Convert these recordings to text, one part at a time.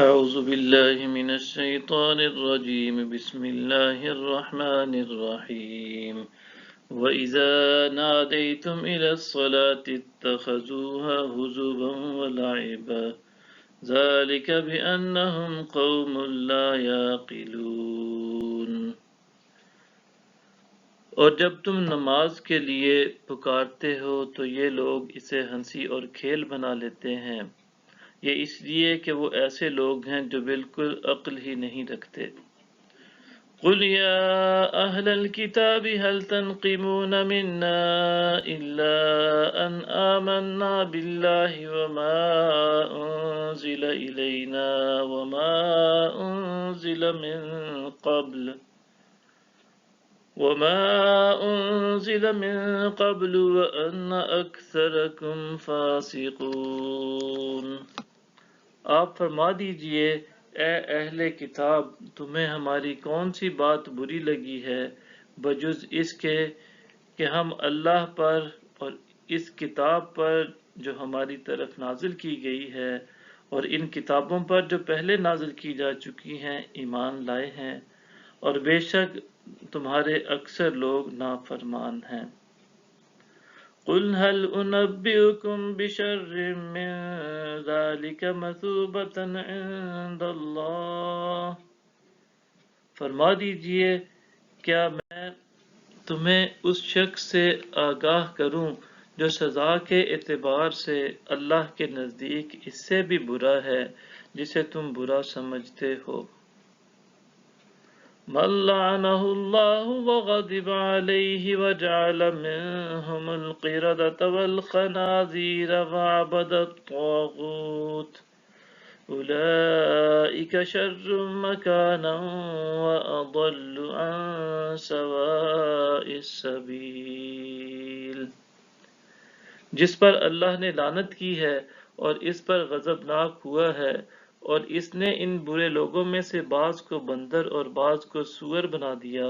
أعوذ بالله من الشيطان الرجيم بسم الله الرحمن الرحيم وإذا ناديتم إلى الصلاة اتخذوها هزوا ولعبا ذلك بأنهم قوم لا يعقلون۔ اور جب تم نماز کے لیے پکارتے ہو تو یہ لوگ اسے ہنسی اور کھیل بنا لیتے ہیں، یہ اس لیے کہ وہ ایسے لوگ ہیں جو بالکل عقل ہی نہیں رکھتے۔ قُلْ يَا أَهْلَ الْكِتَابِ هَلْ تَنْقِمُونَ مِنَّا إِلَّا أَنْ آمَنَّا بِاللَّهِ أُنزِلَ إِلَيْنَا وَمَا أُنزِلَ مِن قَبْلُ وَأَنَّ أَكْثَرَكُمْ فَاسِقُونَ۔ آپ فرما دیجئے، اے اہل کتاب، تمہیں ہماری کون سی بات بری لگی ہے بجز اس کے کہ ہم اللہ پر اور اس کتاب پر جو ہماری طرف نازل کی گئی ہے اور ان کتابوں پر جو پہلے نازل کی جا چکی ہیں ایمان لائے ہیں، اور بے شک تمہارے اکثر لوگ نافرمان ہیں۔ قُلْ هَلْ أُنَبِّئُكُمْ بِشَرٍّ مِّن ذَلِكَ مَثُوبَةً عِندَ اللَّهِ، فرما دیجئے کیا میں تمہیں اس شخص سے آگاہ کروں جو سزا کے اعتبار سے اللہ کے نزدیک اس سے بھی برا ہے جسے تم برا سمجھتے ہو۔ مَن لَّعَنَهُ اللَّهُ وَغَضِبَ عَلَيْهِ وَجَعَلَ مِنْهُمُ الْقِرَدَةَ وَالْخَنَازِيرَ وَعَبَدَ الطَّاغُوتَ أُولَئِكَ شَرٌّ مَّكَانًا وَأَضَلُّ عَن سَوَاءِ السَّبِيلِ۔ جس پر اللہ نے لعنت کی ہے اور اس پر غضبناک ہوا ہے، اور اس نے ان برے لوگوں میں سے بعض کو بندر اور بعض کو سور بنا دیا،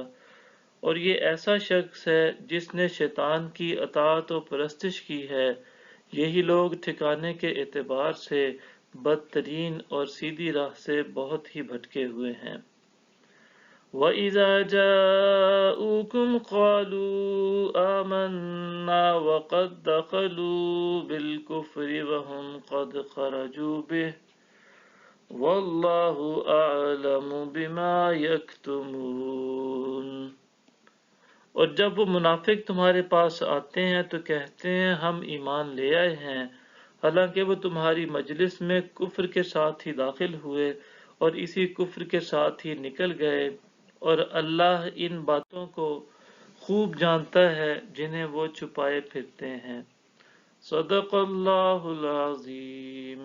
اور یہ ایسا شخص ہے جس نے شیطان کی اطاعت و پرستش کی ہے، یہی لوگ ٹھکانے کے اعتبار سے بدترین اور سیدھی راہ سے بہت ہی بھٹکے ہوئے ہیں۔ وَإِذَا جَاءُوكُمْ قَالُوا آمَنَّا وَقَدْ دَخَلُوا بِالْكُفْرِ وَهُمْ قَدْ خَرَجُوا بِهِ وَاللَّهُ أَعْلَمُ بِمَا يَكْتُمُونَ۔ اور جب وہ منافق تمہارے پاس آتے ہیں تو کہتے ہیں ہم ایمان لے آئے ہیں، حالانکہ وہ تمہاری مجلس میں کفر کے ساتھ ہی داخل ہوئے اور اسی کفر کے ساتھ ہی نکل گئے، اور اللہ ان باتوں کو خوب جانتا ہے جنہیں وہ چھپائے پھرتے ہیں۔ صدق اللہ العظیم۔